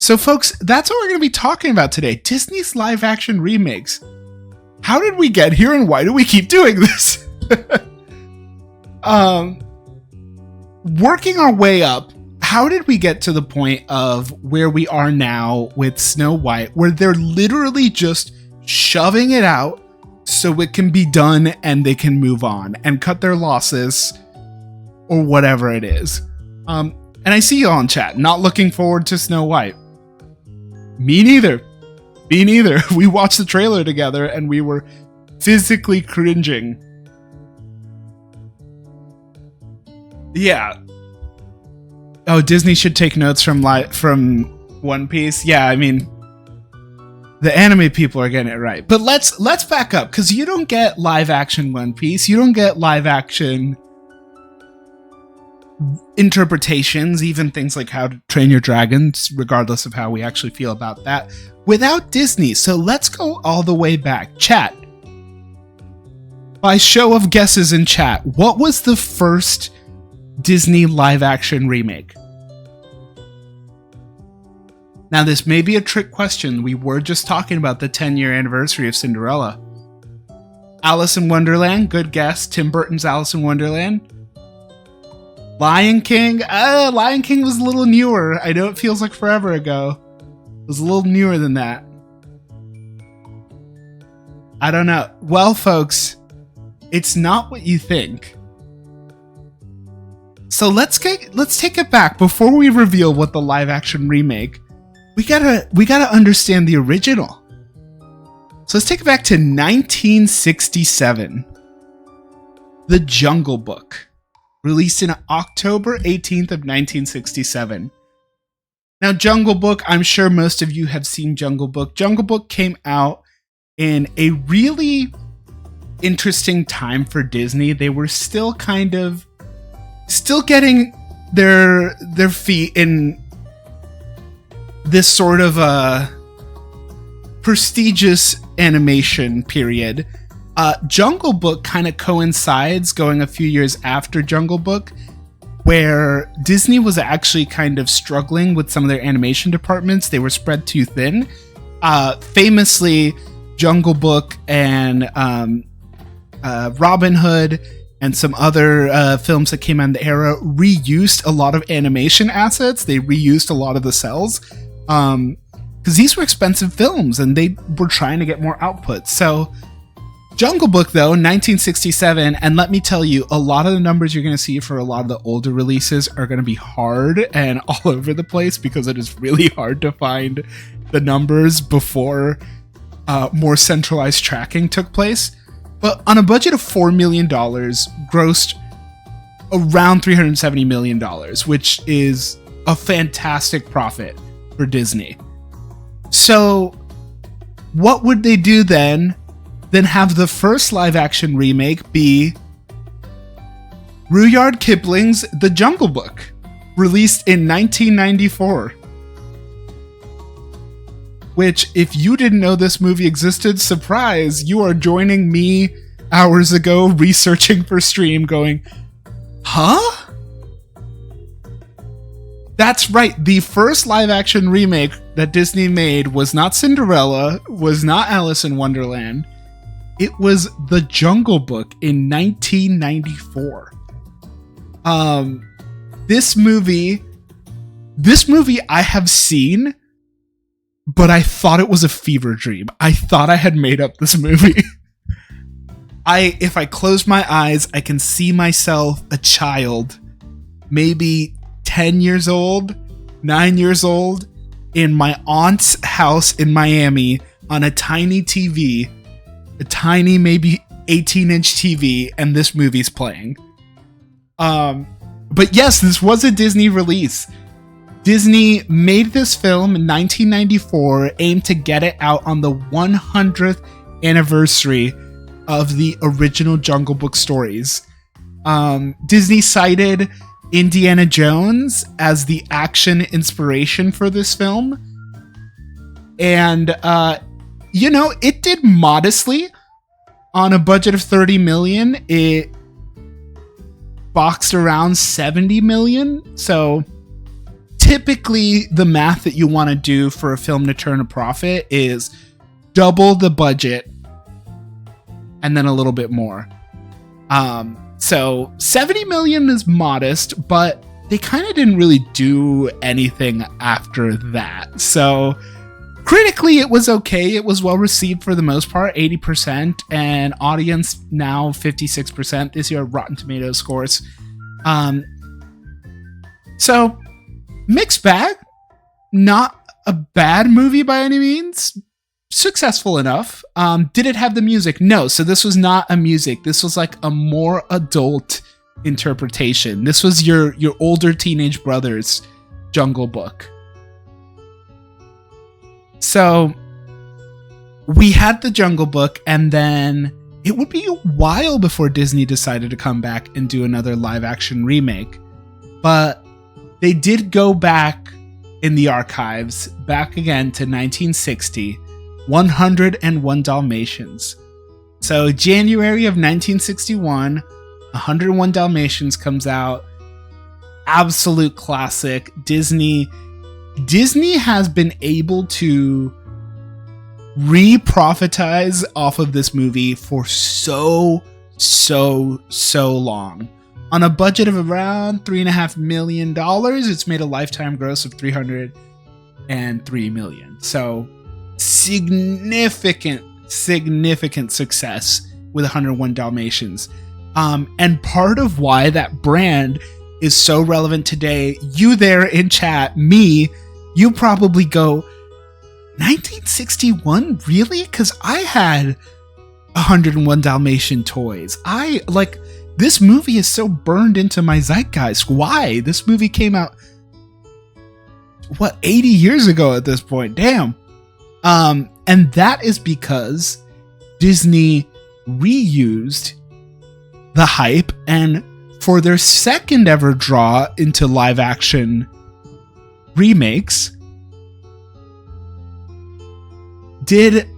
So folks, that's what we're going to be talking about today. Disney's live action remakes. How did we get here and why do we keep doing this? Working our way up, how did we get to the point of where we are now with Snow White, where they're literally just shoving it out so it can be done and they can move on and cut their losses or whatever it is. And I see y'all in chat, not looking forward to Snow White. Me neither. We watched the trailer together and we were physically cringing. Yeah. Oh, Disney should take notes from One Piece. Yeah, I mean, the anime people are getting it right. But let's back up, because you don't get live action One Piece. You don't get live action interpretations, even things like How to Train Your Dragon, regardless of how we actually feel about that, without Disney. So let's go all the way back. Chat. By show of guesses in chat, what was the first Disney live action remake? Now, this may be a trick question. We were just talking about the 10-year anniversary of Cinderella. Alice in Wonderland, good guess. Tim Burton's Alice in Wonderland. Lion King. Lion King was a little newer. I know it feels like forever ago. It was a little newer than that. I don't know. Well, folks, it's not what you think. So let's take it back before we reveal what the live action remake. We gotta understand the original. So let's take it back to 1967. The Jungle Book, released in October 18th of 1967. Now, Jungle Book, I'm sure most of you have seen Jungle Book. Jungle Book came out in a really interesting time for Disney. They were still getting their feet in this sort of prestigious animation period. Jungle Book kind of coincides, going a few years after Jungle Book, where Disney was actually kind of struggling with some of their animation departments. They were spread too thin. Famously, Jungle Book and Robin Hood and some other films that came out in the era reused a lot of animation assets. They reused a lot of the cells because these were expensive films and they were trying to get more output. So Jungle Book, though, 1967, and let me tell you, a lot of the numbers you're going to see for a lot of the older releases are going to be hard and all over the place because it is really hard to find the numbers before more centralized tracking took place. But on a budget of $4 million, grossed around $370 million, which is a fantastic profit for Disney. So what would they do then? Then have the first live-action remake be Rudyard Kipling's The Jungle Book, released in 1994. Which, if you didn't know this movie existed, surprise, you are joining me hours ago researching for stream going, huh? That's right, the first live-action remake that Disney made was not Cinderella, was not Alice in Wonderland. It was The Jungle Book in 1994. This movie I have seen, but I thought it was a fever dream. I thought I had made up this movie. If I close my eyes, I can see myself a child, maybe 10 years old, 9 years old, in my aunt's house in Miami on a tiny TV, a tiny, maybe 18-inch TV, and this movie's playing. But yes, this was a Disney release. Disney made this film in 1994, aimed to get it out on the 100th anniversary of the original Jungle Book stories. Disney cited Indiana Jones as the action inspiration for this film. And, it did modestly. On a budget of $30 million, it boxed around $70 million. So typically the math that you want to do for a film to turn a profit is double the budget and then a little bit more. So 70 million is modest, but they kind of didn't really do anything after that. So critically, it was okay. It was well received for the most part, 80%, and audience now 56% this year, Rotten Tomatoes scores. So mixed bag, not a bad movie by any means. Successful enough. Did it have the music? No. So this was not a music. This was like a more adult interpretation. This was your older teenage brother's Jungle Book. So we had the Jungle Book, and then it would be a while before Disney decided to come back and do another live action remake. But they did go back in the archives, back again to 1960, 101 Dalmatians. So January of 1961, 101 Dalmatians comes out. Absolute classic. Disney has been able to re-profitize off of this movie for so long. On a budget of around $3.5 million, it's made a lifetime gross of $303 million. So significant success with 101 Dalmatians. And part of why that brand is so relevant today, you there in chat, me, you probably go, 1961? Really? Because I had 101 Dalmatian toys. This movie is so burned into my zeitgeist. Why? This movie came out, 80 years ago at this point. Damn. And that is because Disney reused the hype, and for their second ever draw into live action remakes, did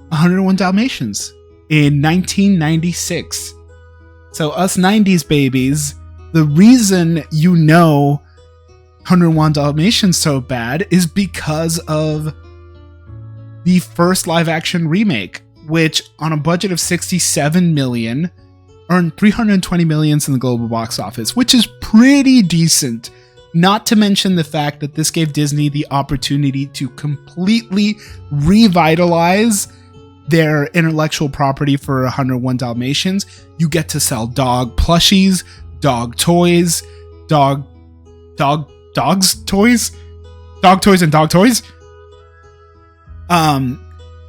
101 Dalmatians in 1996. So us 90s babies, the reason 101 Dalmatians so bad is because of the first live action remake, which on a budget of 67 million earned 320 million in the global box office, which is pretty decent. Not to mention the fact that this gave Disney the opportunity to completely revitalize their intellectual property for 101 Dalmatians. You get to sell dog plushies, dog toys, dog toys and dog toys.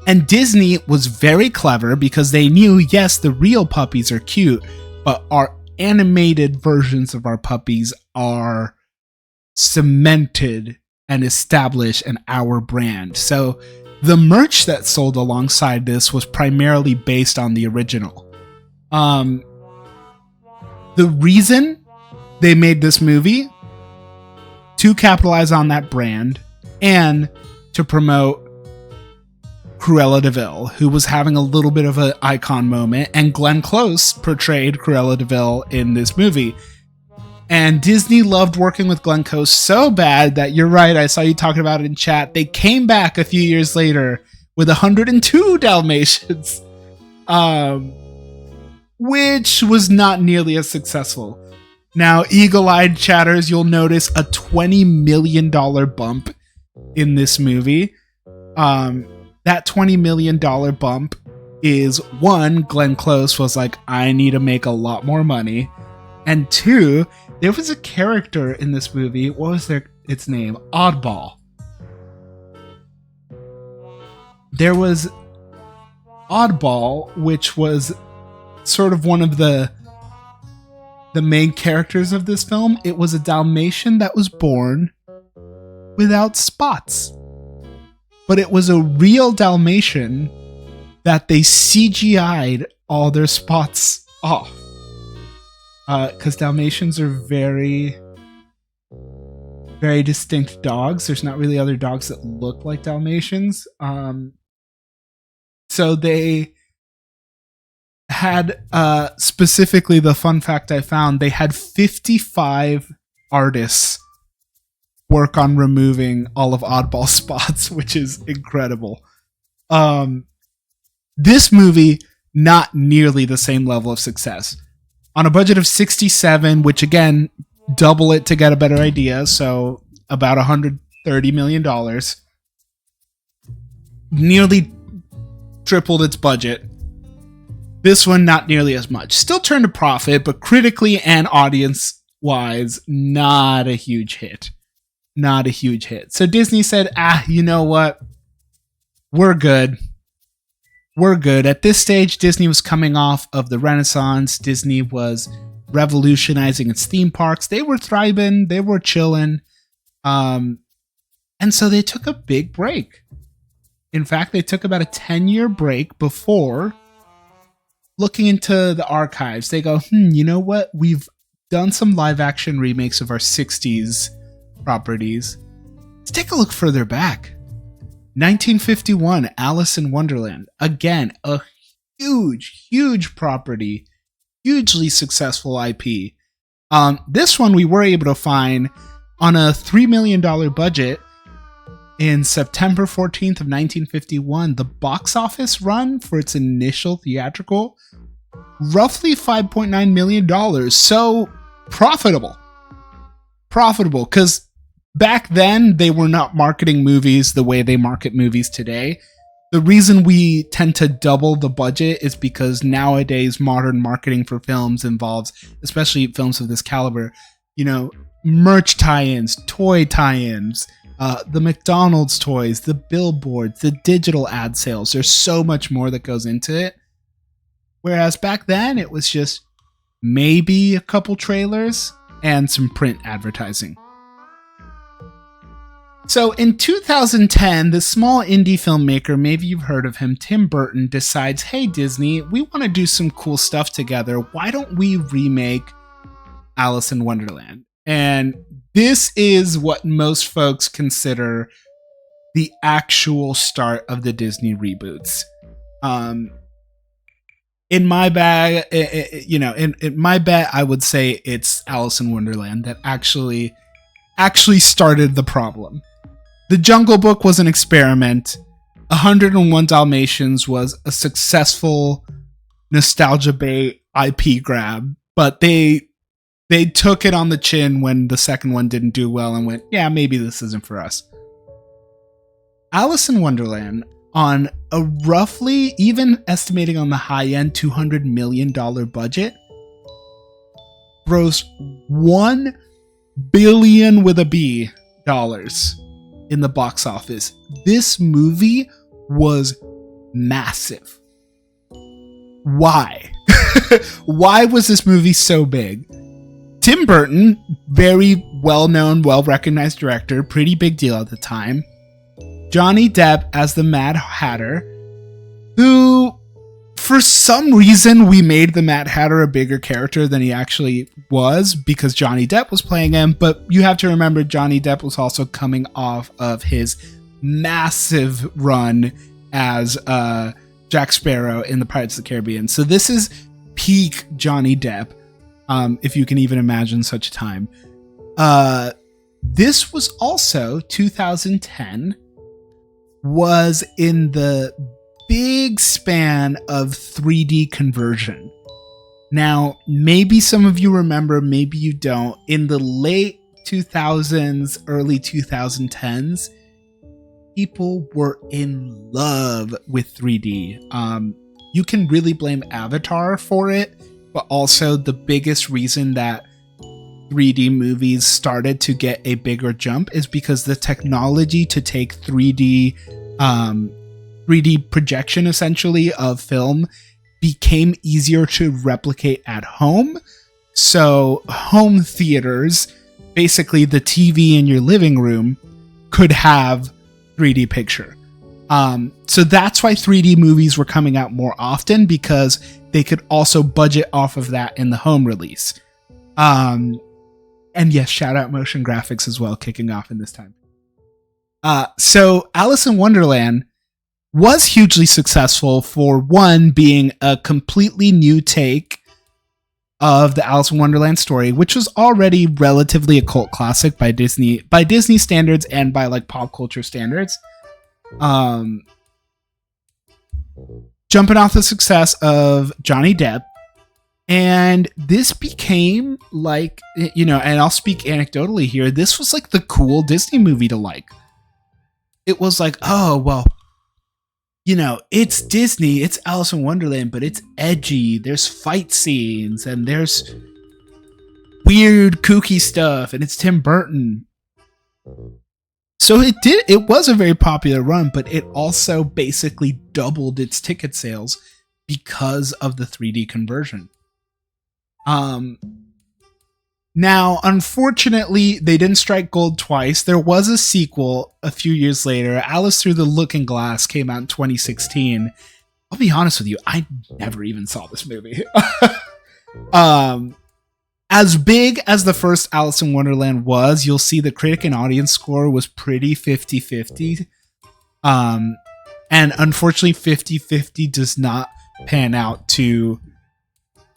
And Disney was very clever because they knew, yes, the real puppies are cute, but our animated versions of our puppies are cemented and established in our brand. So the merch that sold alongside this was primarily based on the original. The reason they made this movie, to capitalize on that brand and to promote Cruella de Vil, who was having a little bit of an icon moment, and Glenn Close portrayed Cruella de Vil in this movie. And Disney loved working with Glenn Close so bad that, you're right, I saw you talking about it in chat, they came back a few years later with 102 Dalmatians, which was not nearly as successful. Now, eagle-eyed chatters, you'll notice a $20 million bump in this movie. That $20 million bump is, one, Glenn Close was like, I need to make a lot more money. And two, there was a character in this movie, what was its name? Oddball. There was Oddball, which was sort of one of the main characters of this film. It was a Dalmatian that was born without spots. But it was a real Dalmatian that they CGI'd all their spots off. Because Dalmatians are very, very distinct dogs. There's not really other dogs that look like Dalmatians. So they had, specifically the fun fact I found, they had 55 artists work on removing all of Oddball's spots, which is incredible. This movie, not nearly the same level of success. On a budget of 67, which again, double it to get a better idea, so about $130 million. Nearly tripled its budget. This one, not nearly as much. Still turned a profit, but critically and audience-wise, not a huge hit. Not a huge hit. So Disney said, you know what? We're good. We're good. At this stage, Disney was coming off of the Renaissance. Disney was revolutionizing its theme parks. They were thriving. They were chilling. And so they took a big break. In fact, they took about a 10-year break before looking into the archives. They go, you know what? We've done some live action remakes of our 60s properties. Let's take a look further back. 1951, Alice in Wonderland. Again, a huge property. Hugely successful IP. This one we were able to find on a $3 million budget in September 14th of 1951. The box office run for its initial theatrical, roughly $5.9 million. So profitable. Profitable, because back then they were not marketing movies the way they market movies today. The reason we tend to double the budget is because nowadays modern marketing for films involves, especially films of this caliber, merch tie-ins, toy tie-ins, the McDonald's toys, the billboards, the digital ad sales. There's so much more that goes into it. Whereas back then it was just maybe a couple trailers and some print advertising. So in 2010, the small indie filmmaker, maybe you've heard of him, Tim Burton, decides, hey Disney, we want to do some cool stuff together. Why don't we remake Alice in Wonderland? And this is what most folks consider the actual start of the Disney reboots. In my bag, in my bet, I would say it's Alice in Wonderland that actually started the problem. The Jungle Book was an experiment. 101 Dalmatians was a successful nostalgia bait IP grab, but they took it on the chin when the second one didn't do well and went, yeah, maybe this isn't for us. Alice in Wonderland, on a roughly, even estimating on the high end, $200 million budget, grossed $1 billion with a B dollars in the box office. This movie was massive. Why? Why was this movie so big? Tim Burton, very well-known, well-recognized director, pretty big deal at the time. Johnny Depp as the Mad Hatter, who, for some reason, we made the Mad Hatter a bigger character than he actually was because Johnny Depp was playing him. But you have to remember, Johnny Depp was also coming off of his massive run as Jack Sparrow in the Pirates of the Caribbean. So this is peak Johnny Depp, if you can even imagine such a time. This was also 2010, was in the big span of 3D conversion. Now, maybe some of you remember, maybe you don't. In the late 2000s, early 2010s, people were in love with 3D. You can really blame Avatar for it, but also the biggest reason that 3D movies started to get a bigger jump is because the technology to take 3D projection essentially of film became easier to replicate at home. So home theaters, basically the TV in your living room, could have 3D picture. So that's why 3D movies were coming out more often, because they could also budget off of that in the home release. And yes, shout out motion graphics as well, kicking off in this time. So Alice in Wonderland was hugely successful for one, being a completely new take of the Alice in Wonderland story, which was already relatively a cult classic by Disney standards and by like pop culture standards. Jumping off the success of Johnny Depp. And this became like, you know, and I'll speak anecdotally here, this was like the cool Disney movie to like. It was like, oh, well, you know, it's Disney, it's Alice in Wonderland, but it's edgy. There's fight scenes and there's weird, kooky stuff, and it's Tim Burton. So it was a very popular run, but it also basically doubled its ticket sales because of the 3D conversion. Now, unfortunately, they didn't strike gold twice. There was a sequel a few years later. Alice Through the Looking Glass came out in 2016. I'll be honest with you, I never even saw this movie. As big as the first Alice in Wonderland was, you'll see the critic and audience score was pretty 50-50. And unfortunately, 50-50 does not pan out to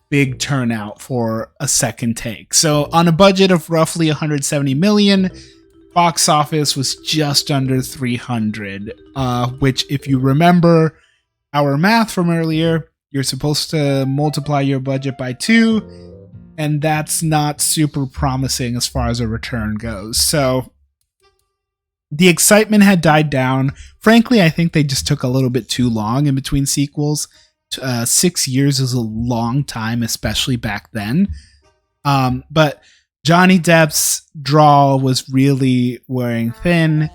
big turnout for a second take. So on a budget of roughly 170 million, box office was just under 300, which if you remember our math from earlier, you're supposed to multiply your budget by 2, and that's not super promising as far as a return goes. So the excitement had died down. Frankly, I think they just took a little bit too long in between sequels. 6 years is a long time, especially back then. But Johnny Depp's draw was really wearing thin,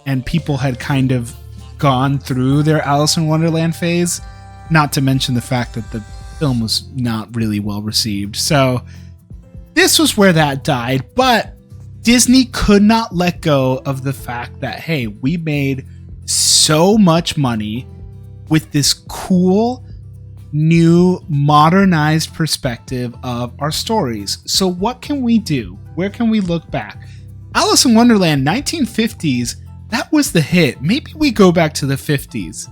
and people had kind of gone through their Alice in Wonderland phase, not to mention the fact that the film was not really well received. So this was where that died, but Disney could not let go of the fact that, hey, we made so much money with this cool, new, modernized perspective of our stories. So what can we do? Where can we look back? Alice in Wonderland, 1950s, that was the hit. Maybe we go back to the 50s.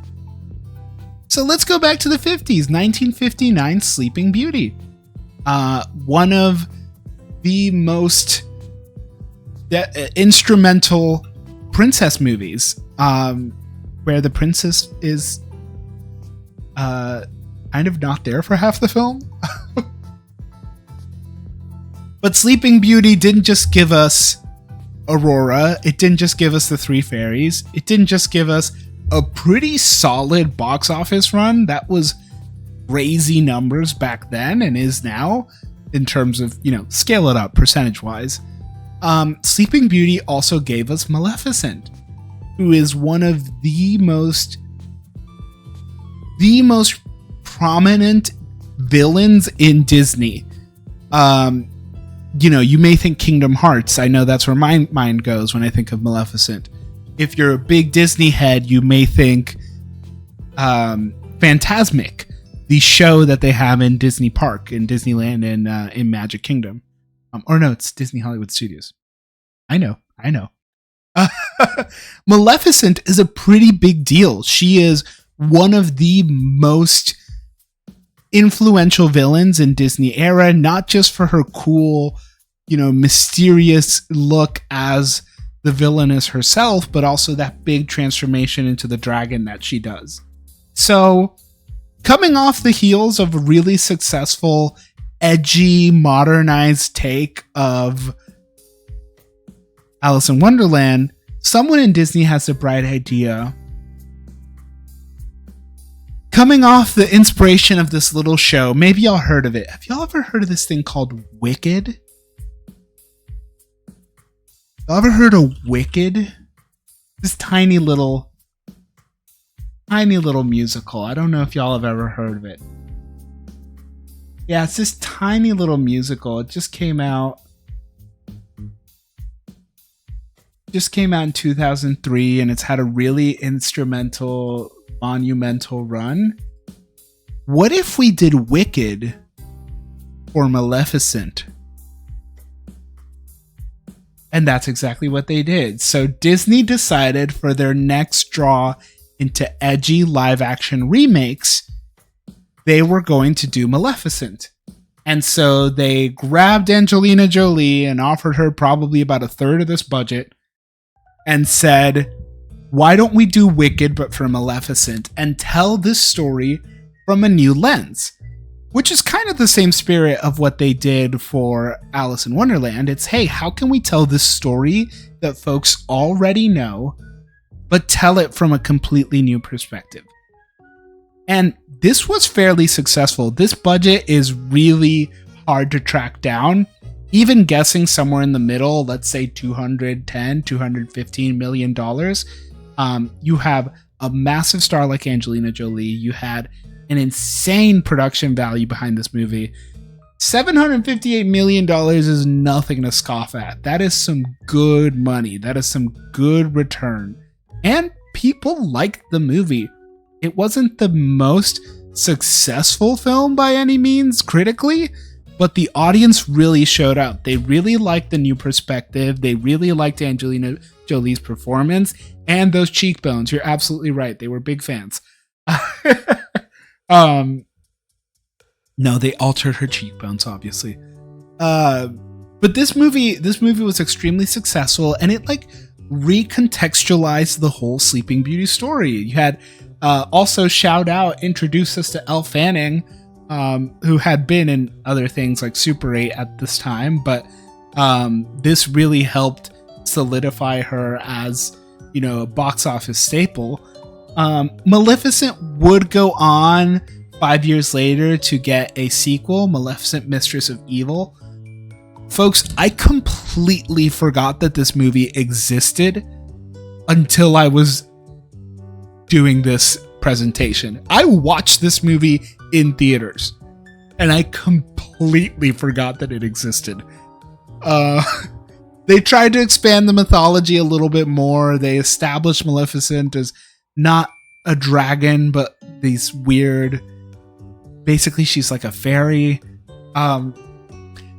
So let's go back to the 50s. 1959, Sleeping Beauty. One of the most instrumental princess movies, where the princess is kind of not there for half the film. But Sleeping Beauty didn't just give us Aurora. It didn't just give us the three fairies. It didn't just give us a pretty solid box office run. That was crazy numbers back then and is now in terms of, you know, scale it up percentage wise. Sleeping Beauty also gave us Maleficent, who is one of the most prominent villains in Disney. You know, you may think Kingdom Hearts. I know that's where my mind goes when I think of Maleficent. If you're a big Disney head, you may think Fantasmic, the show that they have in Disney Park, in Disneyland, and in Magic Kingdom. Or no, it's Disney Hollywood Studios. I know. Maleficent is a pretty big deal. She is one of the most influential villains in Disney era, not just for her cool, you know, mysterious look as the villainess herself, but also that big transformation into the dragon that she does. So, coming off the heels of a really successful, edgy, modernized take of Alice in Wonderland, someone in Disney has a bright idea. Coming off the inspiration of this little show, maybe y'all heard of it. Have y'all ever heard of this thing called Wicked? Y'all ever heard of Wicked? This tiny little musical. I don't know if y'all have ever heard of it. Yeah, it's this tiny little musical. It just came out in 2003, and it's had a really instrumental, monumental run. What if we did Wicked for Maleficent? And that's exactly what they did. So Disney decided for their next draw into edgy live action remakes, they were going to do Maleficent. And so they grabbed Angelina Jolie and offered her probably about a third of this budget and said, why don't we do Wicked but for Maleficent and tell this story from a new lens? Which is kind of the same spirit of what they did for Alice in Wonderland. It's, hey, how can we tell this story that folks already know, but tell it from a completely new perspective? And this was fairly successful. This budget is really hard to track down. Even guessing somewhere in the middle, let's say $215 million, you have a massive star like Angelina Jolie. You had an insane production value behind this movie. $758 million is nothing to scoff at. That is some good money. That is some good return. And people liked the movie. It wasn't the most successful film by any means critically, but the audience really showed up. They really liked The New Perspective. They really liked Angelina Jolie's performance and those cheekbones. You're absolutely right. They were big fans. No, they altered her cheekbones, obviously. But this movie was extremely successful, and it like recontextualized the whole Sleeping Beauty story. You had also introduce us to Elle Fanning, who had been in other things like Super 8 at this time, but this really helped solidify her as, you know, a box office staple. Maleficent would go on 5 years later to get a sequel, Maleficent Mistress of Evil. Folks, I completely forgot that this movie existed until I was doing this presentation. I watched this movie in theaters, and I completely forgot that it existed. They tried to expand the mythology a little bit more. They established Maleficent as not a dragon, but these weird... Basically, she's like a fairy.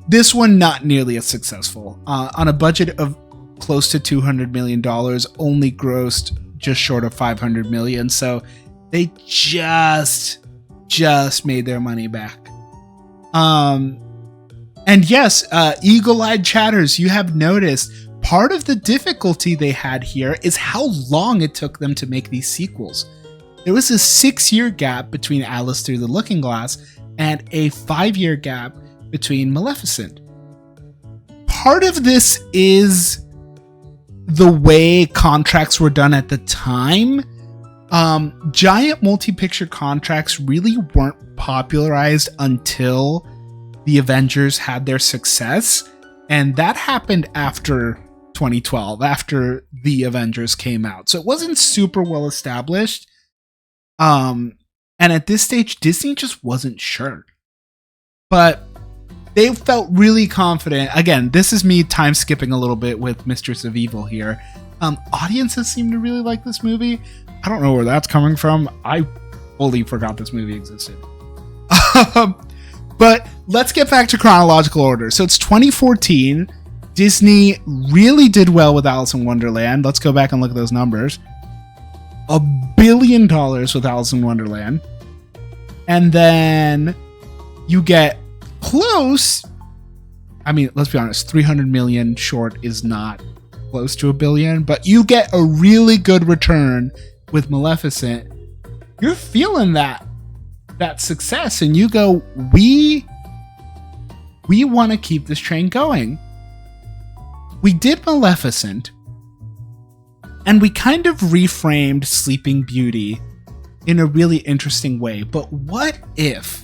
This one, not nearly as successful. On a budget of close to $200 million, only grossed just short of $500 million. So they just made their money back. And yes, eagle-eyed chatters, you have noticed part of the difficulty they had here is how long it took them to make these sequels. There was a 6-year gap between Alice Through the Looking Glass and a 5-year gap between Maleficent. Part of this is the way contracts were done at the time. Giant multi-picture contracts really weren't popularized until the Avengers had their success, and that happened after 2012, after the Avengers came out. So it wasn't super well established. And at this stage, Disney just wasn't sure. But they felt really confident. Again, this is me time skipping a little bit with Mistress of Evil here. Audiences seem to really like this movie. I don't know where that's coming from. I fully forgot this movie existed. But let's get back to chronological order. So it's 2014. Disney really did well with Alice in Wonderland. Let's go back and look at those numbers. $1 billion with Alice in Wonderland. And then you get close. I mean, let's be honest, 300 million short is not close to $1 billion, but you get a really good return with Maleficent. You're feeling that success, and you go, we want to keep this train going. We did Maleficent, and we kind of reframed Sleeping Beauty in a really interesting way. But what if,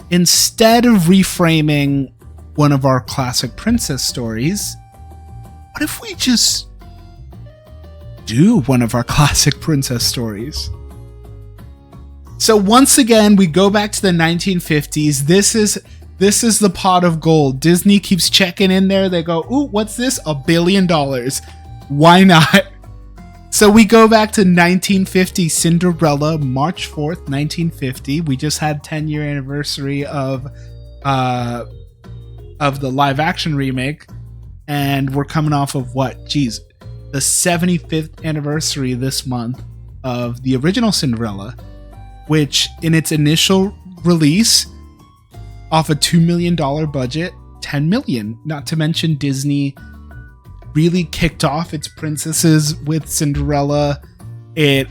instead of reframing one of our classic princess stories, what if we just do one of our classic princess stories? So once again, we go back to the 1950s. This is the pot of gold. Disney keeps checking in there. They go, ooh, what's this? $1 billion. Why not? So we go back to 1950, Cinderella, March 4th, 1950. We just had 10-year anniversary of the live action remake. And we're coming off of what? Geez, the 75th anniversary this month of the original Cinderella, which in its initial release off a $2 million budget, $10 million. Not to mention Disney really kicked off its princesses with Cinderella. It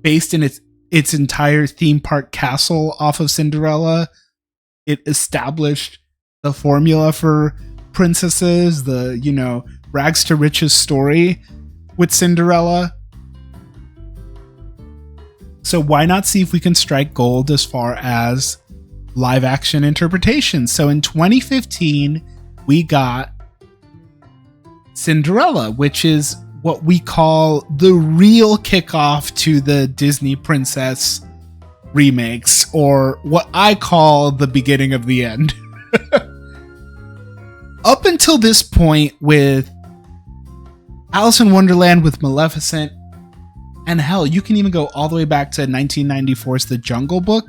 based in its entire theme park castle off of Cinderella. It established the formula for princesses, the, you know, rags to riches story with Cinderella. So why not see if we can strike gold as far as live action interpretations? So in 2015, we got Cinderella, which is what we call the real kickoff to the Disney princess remakes, or what I call the beginning of the end. Up until this point, with Alice in Wonderland, with Maleficent, and hell, you can even go all the way back to 1994's The Jungle Book,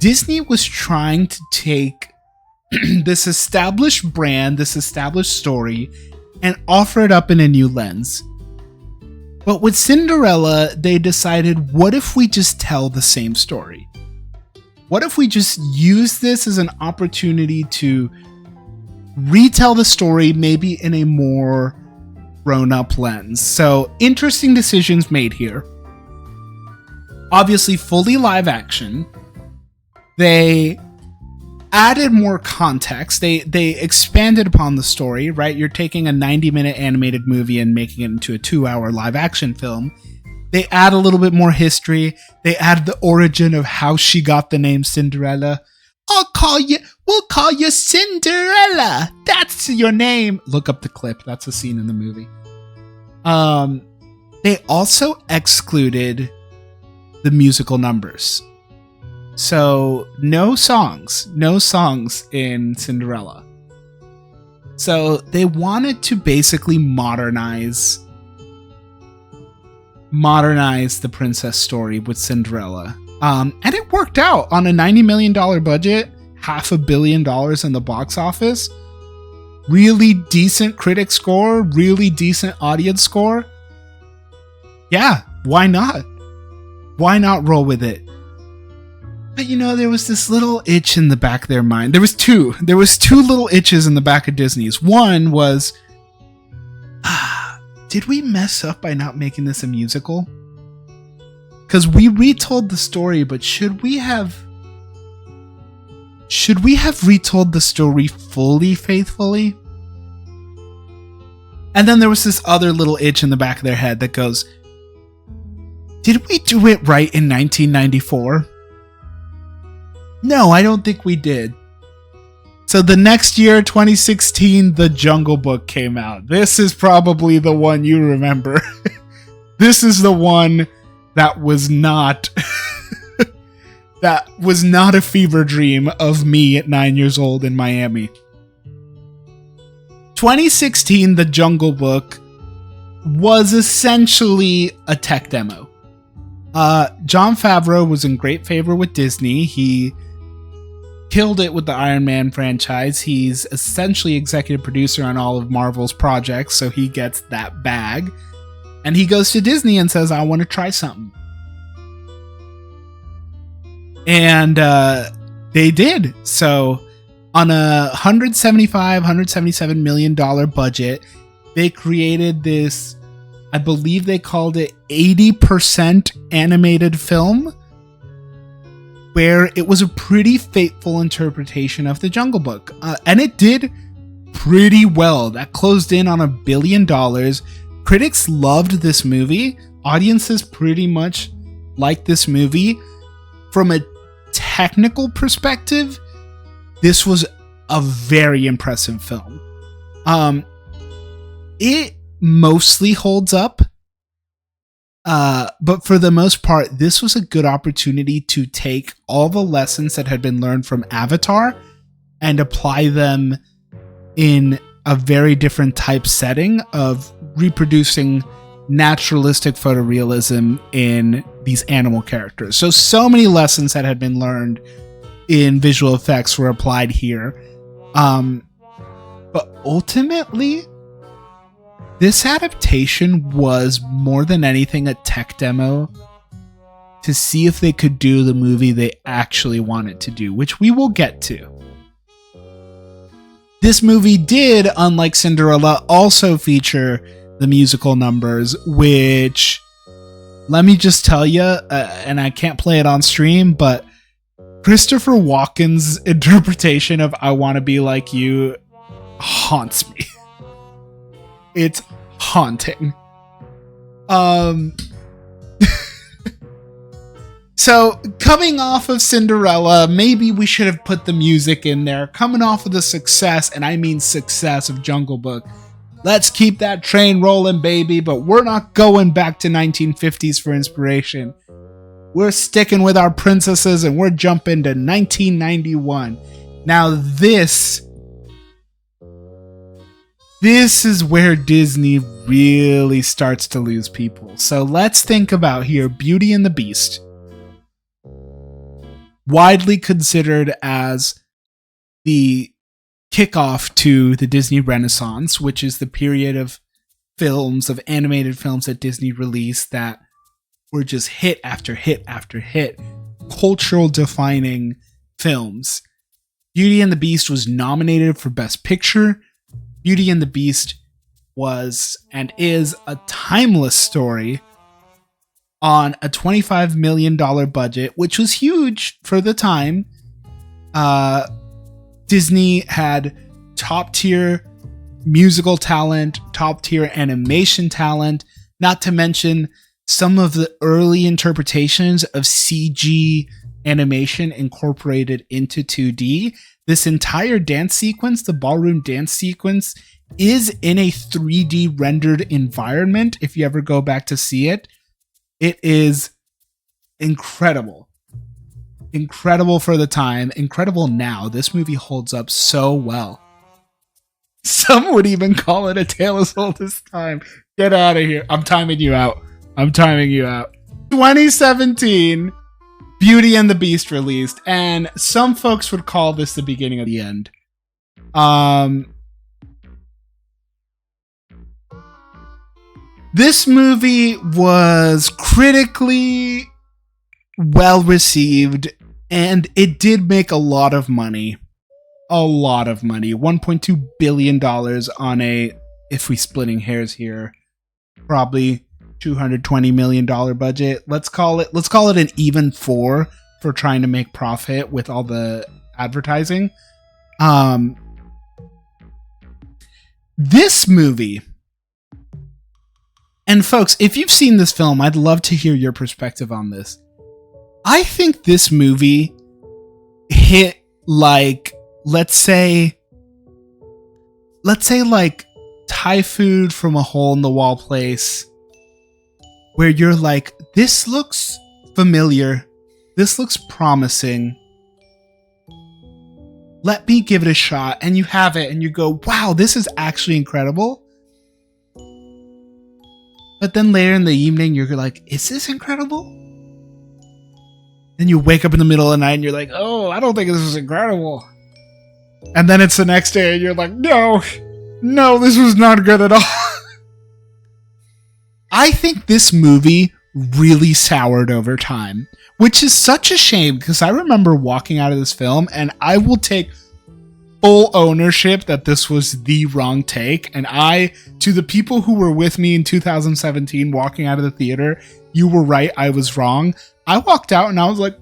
Disney was trying to take this established brand, this established story, and offer it up in a new lens. But with Cinderella, they decided, what if we just tell the same story? What if we just use this as an opportunity to retell the story, maybe in a more grown-up lens? So, interesting decisions made here. Obviously, fully live action. They added more context. They expanded upon the story, right? You're taking a 90-minute animated movie and making it into a 2-hour live action film. They add a little bit more history. They add the origin of how she got the name Cinderella. We'll call you Cinderella. That's your name. Look up the clip. That's a scene in the movie. They also excluded the musical numbers. So no songs in Cinderella. So they wanted to basically modernize the princess story with Cinderella. And it worked out on a $90 million budget, $500 million in the box office. Really decent critic score, really decent audience score. Yeah, why not? Why not roll with it? But you know, there was this little itch in the back of their mind. There was two little itches in the back of Disney's. One was, did we mess up by not making this a musical? Because we retold the story, but should we have retold the story fully faithfully? And then there was this other little itch in the back of their head that goes, did we do it right in 1994? No, I don't think we did. So the next year, 2016, The Jungle Book came out. This is probably the one you remember. This is the one that was not a fever dream of me at 9 years old in Miami. 2016, The Jungle Book was essentially a tech demo. Jon Favreau was in great favor with Disney. He killed it with the Iron Man franchise. He's essentially executive producer on all of Marvel's projects, so he gets that bag. And he goes to Disney and says, I want to try something. And they did. So on a $177 million budget, they created this, I believe they called it 80% animated film, where it was a pretty faithful interpretation of The Jungle Book. And it did pretty well. That closed in on $1 billion. Critics loved this movie. Audiences pretty much liked this movie. From a technical perspective, this was a very impressive film. It mostly holds up. But for the most part, this was a good opportunity to take all the lessons that had been learned from Avatar and apply them in a very different type setting of reproducing naturalistic photorealism in these animal characters. So many lessons that had been learned in visual effects were applied here. But ultimately, this adaptation was more than anything a tech demo to see if they could do the movie they actually wanted to do, which we will get to. This movie did, unlike Cinderella, also feature the musical numbers, which, let me just tell you, and I can't play it on stream, but Christopher Walken's interpretation of I Want to Be Like You haunts me. It's haunting. So, coming off of Cinderella, maybe we should have put the music in there. Coming off of the success, and I mean success, of Jungle Book, let's keep that train rolling, baby, but we're not going back to 1950s for inspiration. We're sticking with our princesses, and we're jumping to 1991. Now, this is where Disney really starts to lose people. So let's think about here Beauty and the Beast. Widely considered as the kickoff to the Disney Renaissance, which is the period of films, of animated films that Disney released that were just hit after hit after hit, cultural defining films. Beauty and the Beast was nominated for Best Picture. Beauty and the Beast was and is a timeless story on a $25 million budget, which was huge for the time. Disney had top-tier musical talent, top-tier animation talent, not to mention some of the early interpretations of CG animation incorporated into 2D. This entire dance sequence, the ballroom dance sequence, is in a 3D rendered environment. If you ever go back to see it, it is incredible. Incredible for the time. Incredible now. This movie holds up so well. Some would even call it a tale as old as time. Get out of here. I'm timing you out. 2017, Beauty and the Beast released, and some folks would call this the beginning of the end. This movie was critically well received, and it did make a lot of money. $1.2 billion on a, if we splitting hairs here, probably $220 million budget. Let's call it an even for trying to make profit with all the advertising. This movie, and folks, if you've seen this film, I'd love to hear your perspective on this. I think this movie hit like, let's say like Thai food from a hole in the wall place, where you're like, this looks familiar, this looks promising, let me give it a shot, and you have it and you go, wow, this is actually incredible. But then later in the evening, you're like, is this incredible? Then you wake up in the middle of the night and you're like, oh, I don't think this is incredible. And then it's the next day and you're like, no, this was not good at all. I think this movie really soured over time, which is such a shame, because I remember walking out of this film, and I will take full ownership that this was the wrong take. And to the people who were with me in 2017 walking out of the theater, you were right, I was wrong. I walked out and I was like,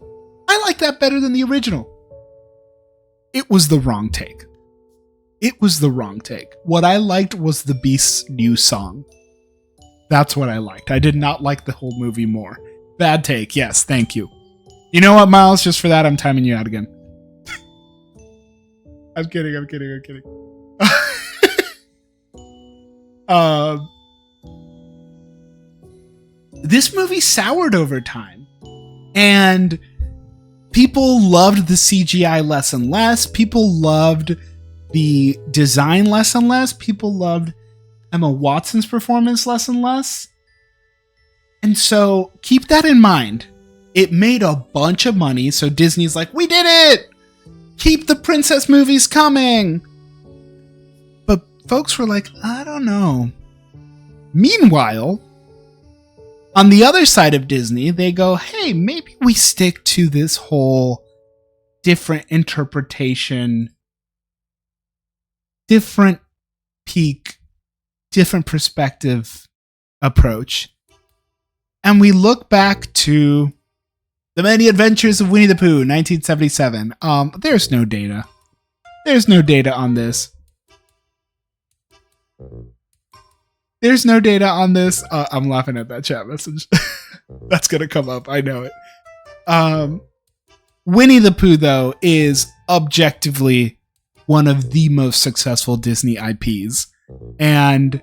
I like that better than the original. It was the wrong take. What I liked was the Beast's new song. That's what I liked. I did not like the whole movie more. Bad take. Yes, thank you. You know what, Miles? Just for that, I'm timing you out again. I'm kidding. This movie soured over time. And people loved the CGI less and less. People loved the design less and less. People loved Emma Watson's performance less and less. And so keep that in mind. It made a bunch of money, so Disney's like, we did it! Keep the princess movies coming! But folks were like, I don't know. Meanwhile, On the other side of Disney, they go, hey, maybe we stick to this whole different interpretation, different peak, different perspective approach. And we look back to The Many Adventures of Winnie the Pooh, 1977. There's no data. There's no data on this. There's no data on this. I'm laughing at that chat message. That's going to come up. I know it. Winnie the Pooh, though, is objectively one of the most successful Disney IPs. And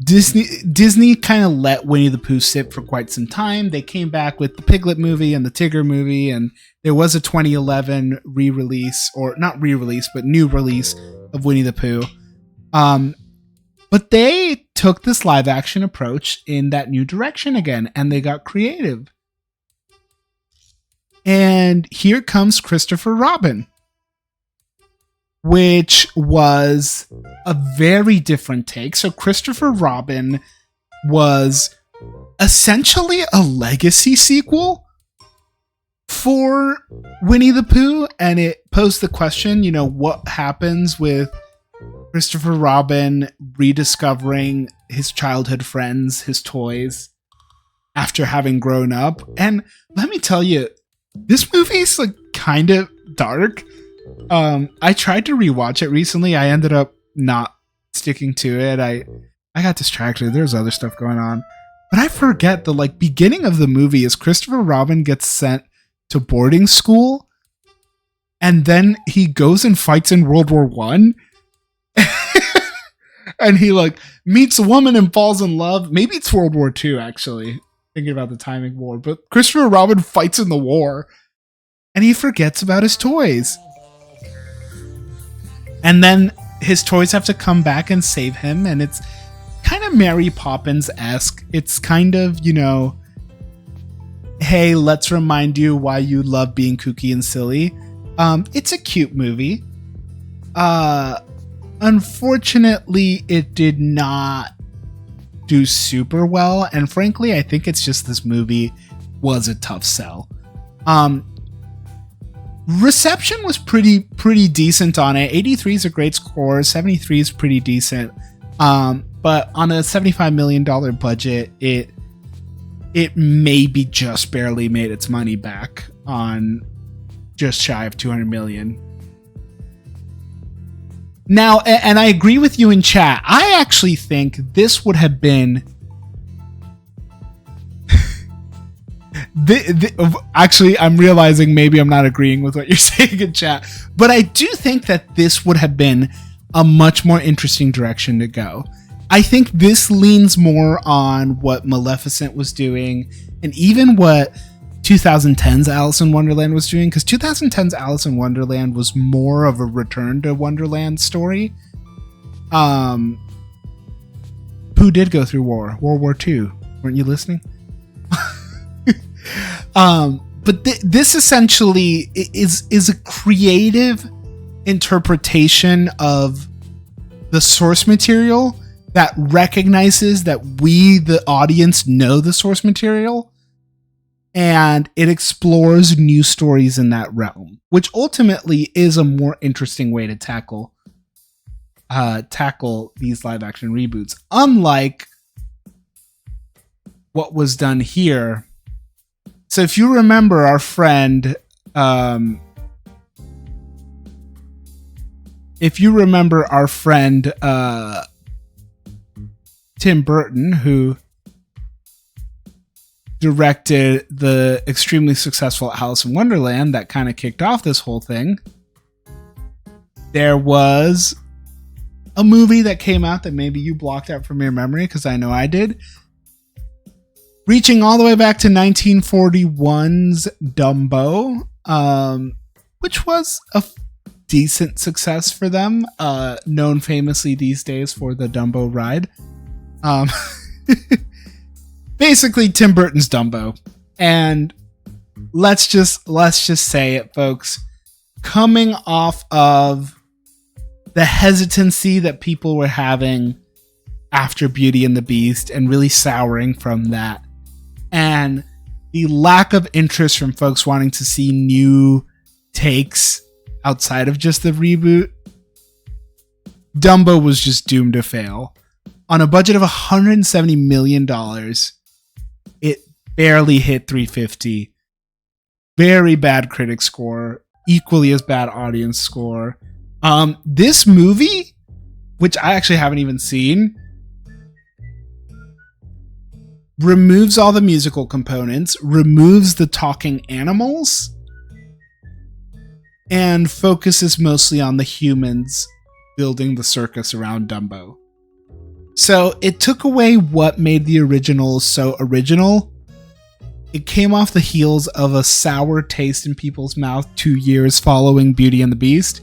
Disney kind of let Winnie the Pooh sit for quite some time. They came back with the Piglet movie and the Tigger movie, and there was a 2011 re-release, or not re-release, but new release of Winnie the Pooh. But they took this live action approach in that new direction again, and they got creative. And here comes Christopher Robin, which was a very different take. So Christopher Robin was essentially a legacy sequel for Winnie the Pooh, and it posed the question, what happens with Christopher Robin rediscovering his childhood friends, his toys, after having grown up. And let me tell you, this movie is kind of dark. I tried to rewatch it recently. I ended up not sticking to it. I got distracted. There's other stuff going on. But I forget the beginning of the movie is Christopher Robin gets sent to boarding school, and then he goes and fights in World War I. And he meets a woman and falls in love. Maybe it's World War II, actually. Thinking about the timing war. But Christopher Robin fights in the war. And he forgets about his toys. And then his toys have to come back and save him. And it's kind of Mary Poppins-esque. It's kind of, hey, let's remind you why you love being kooky and silly. It's a cute movie. Unfortunately, it did not do super well, and frankly, I think it's just this movie was a tough sell. Reception was pretty decent on it. 83 is a great score, 73 is pretty decent, but on a $75 million budget, it maybe just barely made its money back on just shy of 200 million. Now, and I agree with you in chat, I actually think this would have been... Actually, I'm realizing maybe I'm not agreeing with what you're saying in chat, but I do think that this would have been a much more interesting direction to go. I think this leans more on what Maleficent was doing, and even what 2010's Alice in Wonderland was doing, because 2010's Alice in Wonderland was more of a return to Wonderland story. Pooh did go through World War II. Weren't you listening? But this essentially is a creative interpretation of the source material that recognizes that we, the audience, know the source material. And it explores new stories in that realm, which ultimately is a more interesting way to tackle these live action reboots. Unlike what was done here. So if you remember our friend, Tim Burton, who directed the extremely successful Alice in Wonderland that kind of kicked off this whole thing, there was a movie that came out that maybe you blocked out from your memory, because I know I did, reaching all the way back to 1941's Dumbo, which was a decent success for them, known famously these days for the Dumbo ride. Basically Tim Burton's Dumbo. And let's just say it, folks. Coming off of the hesitancy that people were having after Beauty and the Beast and really souring from that. And the lack of interest from folks wanting to see new takes outside of just the reboot, Dumbo was just doomed to fail. On a budget of $170 million, it barely hit 350. Very bad critic score, equally as bad audience score. This movie, which I actually haven't even seen, removes all the musical components, removes the talking animals, and focuses mostly on the humans building the circus around Dumbo. So it took away what made the original so original. It came off the heels of a sour taste in people's mouth 2 years following Beauty and the Beast.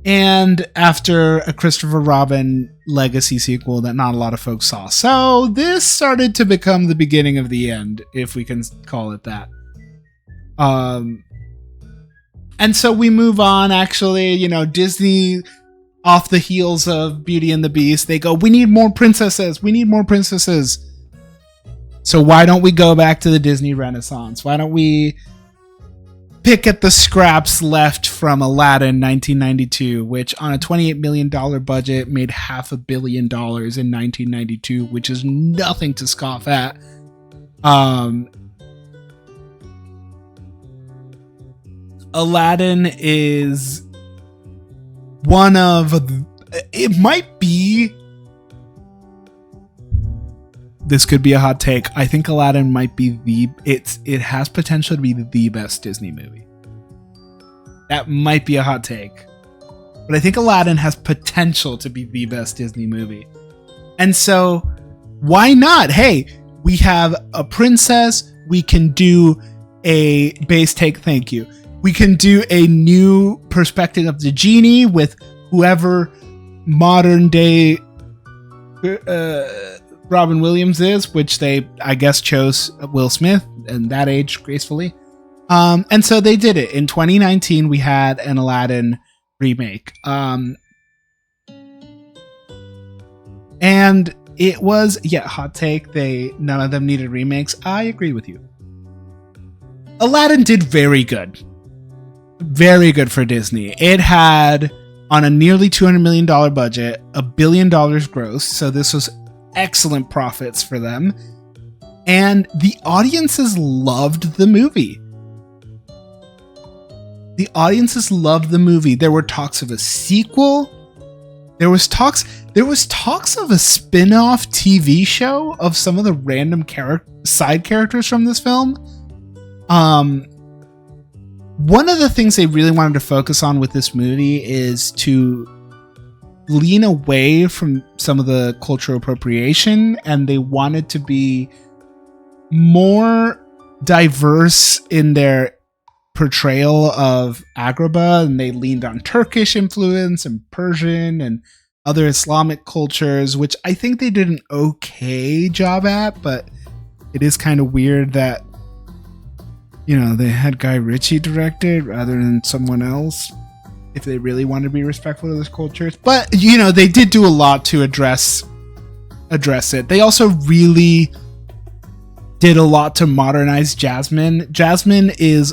And after a Christopher Robin legacy sequel that not a lot of folks saw. So this started to become the beginning of the end, if we can call it that. And so we move on, actually, Disney, off the heels of Beauty and the Beast, they go, we need more princesses. We need more princesses. So why don't we go back to the Disney Renaissance? Why don't we pick at the scraps left from Aladdin 1992, which on a $28 million budget made $500 million in 1992, which is nothing to scoff at. Aladdin is one of, it might be, this could be a hot take. I think Aladdin might be it has potential to be the best Disney movie. That might be a hot take. But I think Aladdin has potential to be the best Disney movie. And so, why not? Hey, we have a princess. We can do a base take. Thank you. We can do a new perspective of the genie with whoever modern day Robin Williams is, which they, I guess, chose Will Smith and that age gracefully. And so they did it. In 2019, we had an Aladdin remake. And it was, hot take. None of them needed remakes. I agree with you. Aladdin did very good. Very good for Disney. It had, on a nearly $200 million budget, $1 billion gross. So this was excellent profits for them. And the audiences loved the movie. The audiences loved the movie. There were talks of a sequel. There was talks of a spin-off TV show of some of the random side characters from this film. One of the things they really wanted to focus on with this movie is to lean away from some of the cultural appropriation, and they wanted to be more diverse in their portrayal of Agrabah, and they leaned on Turkish influence and Persian and other Islamic cultures, which I think they did an okay job at, but it is kind of weird that they had Guy Ritchie direct it rather than someone else if they really wanted to be respectful of those cultures. But, they did do a lot to address it. They also really did a lot to modernize Jasmine. Jasmine is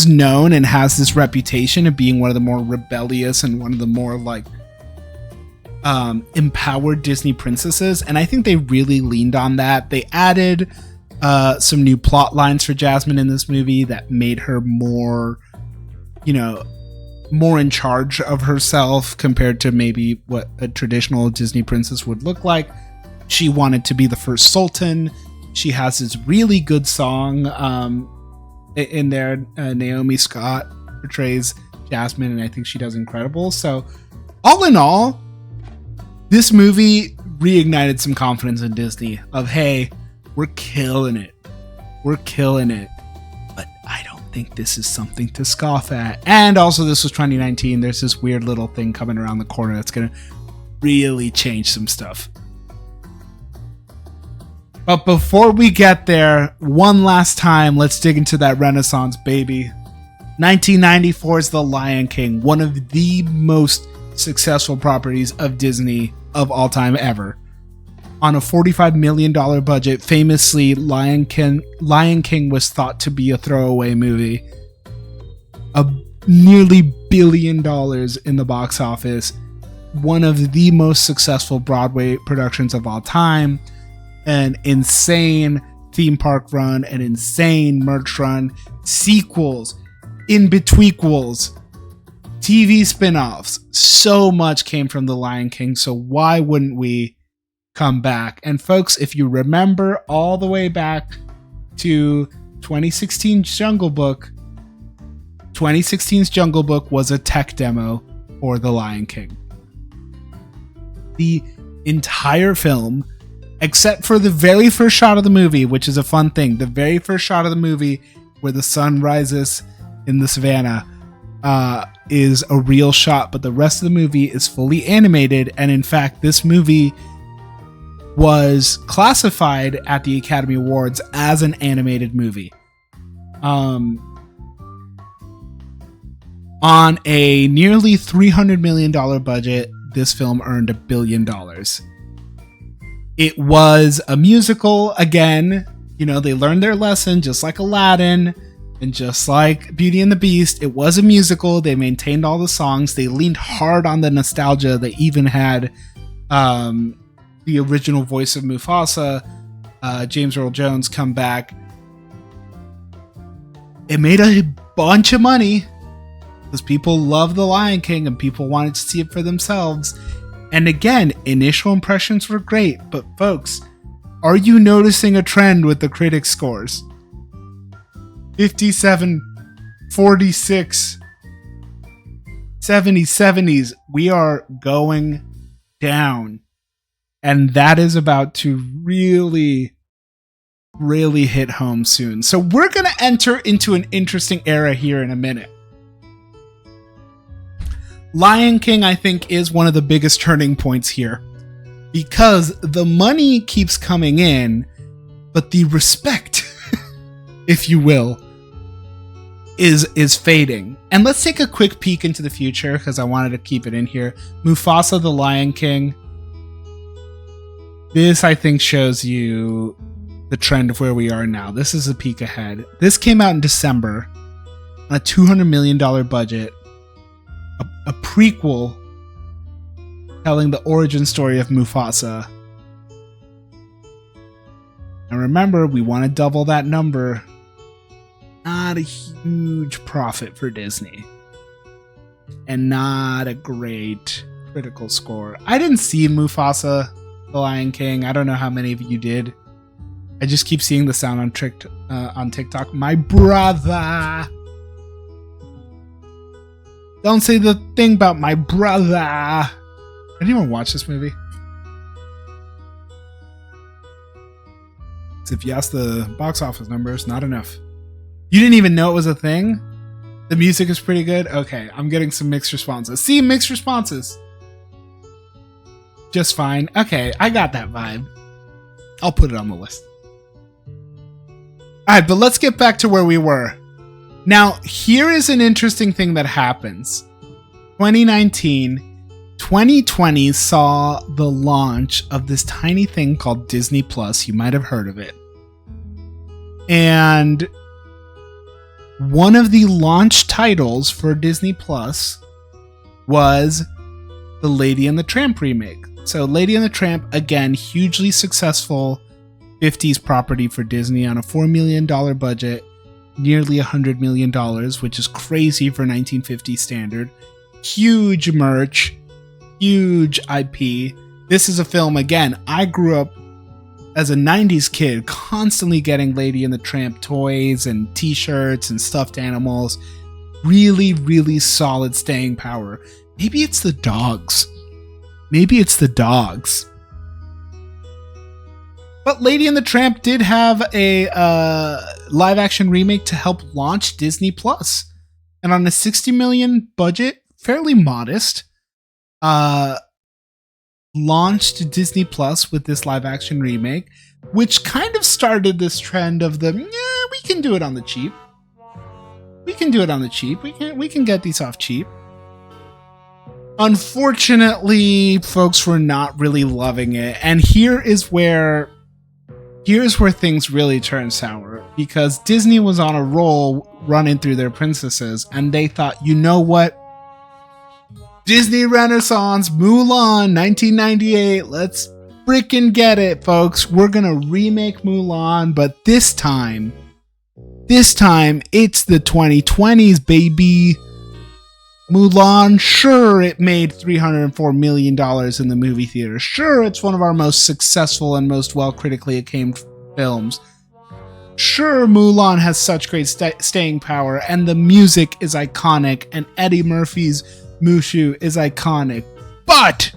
known and has this reputation of being one of the more rebellious and one of the more empowered Disney princesses. And I think they really leaned on that. They added some new plot lines for Jasmine in this movie that made her more in charge of herself compared to maybe what a traditional Disney princess would look like. She wanted to be the first sultan. She has this really good song in there. Naomi Scott portrays Jasmine, and I think she does incredible. So all in all, this movie reignited some confidence in Disney of, hey, we're killing it. But I don't think this is something to scoff at. And also, this was 2019. There's this weird little thing coming around the corner that's going to really change some stuff. But before we get there, one last time, let's dig into that Renaissance, baby. 1994's The Lion King, one of the most successful properties of Disney of all time ever. On a $45 million budget, famously, Lion King was thought to be a throwaway movie. Nearly $1 billion in the box office. One of the most successful Broadway productions of all time. An insane theme park run, an insane merch run, sequels, in-betweequels, TV spin-offs. So much came from The Lion King, so why wouldn't we come back? And folks, if you remember all the way back to 2016's Jungle Book, 2016's Jungle Book was a tech demo for The Lion King. The entire film, except for the very first shot of the movie, which is a fun thing, the very first shot of the movie where the sun rises in the savannah, is a real shot, but the rest of the movie is fully animated. And in fact, this movie was classified at the Academy Awards as an animated movie. On a nearly $300 million budget, this film earned $1 billion. It was a musical. Again, you know, they learned their lesson, just like Aladdin and just like Beauty and the Beast. It was a musical. They maintained all the songs. They leaned hard on the nostalgia. They even had the original voice of Mufasa, James Earl Jones, come back. It made a bunch of money because people love The Lion King and people wanted to see it for themselves. And again, initial impressions were great, but folks, are you noticing a trend with the critic scores? 57, 46, 70, 70s. We are going down. And that is about to really, really hit home soon. So we're going to enter into an interesting era here in a minute. Lion King, I think, is one of the biggest turning points here because the money keeps coming in, but the respect, if you will, is fading. And let's take a quick peek into the future because I wanted to keep it in here. Mufasa the Lion King. This, I think, shows you the trend of where we are now. This is a peek ahead. This came out in December on a $200 million budget. A prequel telling the origin story of Mufasa. And remember, we want to double that number. Not a huge profit for Disney. And not a great critical score. I didn't see Mufasa the Lion King. I don't know how many of you did. I just keep seeing the sound on TikTok. My brother. Don't say the thing about my brother. Did anyone watch this movie? So if you ask the box office numbers, not enough. You didn't even know it was a thing? The music is pretty good? Okay, I'm getting some mixed responses. See, mixed responses. Just fine. Okay, I got that vibe. I'll put it on the list. Alright, but let's get back to where we were. Now, here is an interesting thing that happens. 2020 saw the launch of this tiny thing called Disney Plus. You might have heard of it. And one of the launch titles for Disney Plus was the Lady and the Tramp remake. So Lady and the Tramp, again, hugely successful 50s property for Disney on a $4 million budget. Nearly $100 million, which is crazy for 1950 standard. Huge merch, huge IP. This is a film, again, I grew up as a 90s kid constantly getting Lady and the Tramp toys and t-shirts and stuffed animals. Really, really solid staying power. Maybe it's the dogs. But Lady and the Tramp did have a live action remake to help launch Disney Plus. And on a $60 million budget, fairly modest, launched Disney Plus with this live action remake, which kind of started this trend of we can do it on the cheap. We can get these off cheap. Unfortunately, folks were not really loving it. And here's where things really turn sour, because Disney was on a roll running through their princesses, and they thought, you know what? Disney Renaissance, Mulan, 1998, let's freaking get it, folks. We're gonna remake Mulan, but this time, it's the 2020s, baby. Mulan, sure, it made $304 million in the movie theater. Sure, it's one of our most successful and most well critically acclaimed films. Sure, Mulan has such great staying power, and the music is iconic, and Eddie Murphy's Mushu is iconic. But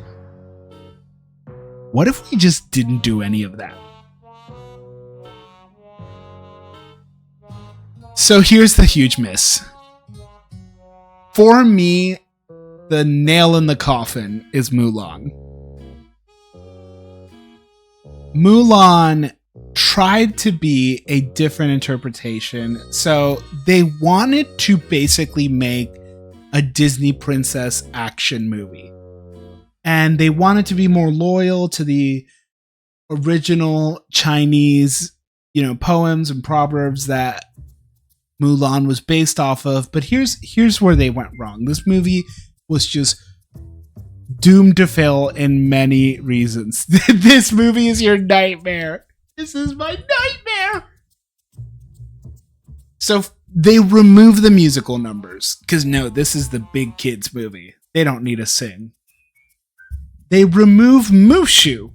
what if we just didn't do any of that? So here's the huge miss. For me, the nail in the coffin is Mulan. Mulan tried to be a different interpretation. So they wanted to basically make a Disney princess action movie. And they wanted to be more loyal to the original Chinese, poems and proverbs that Mulan was based off of. But here's where they went wrong. This movie was just doomed to fail in many reasons. This movie is your nightmare. This is my nightmare. So they remove the musical numbers, because no, this is the big kids movie. They don't need to sing. They remove Mushu.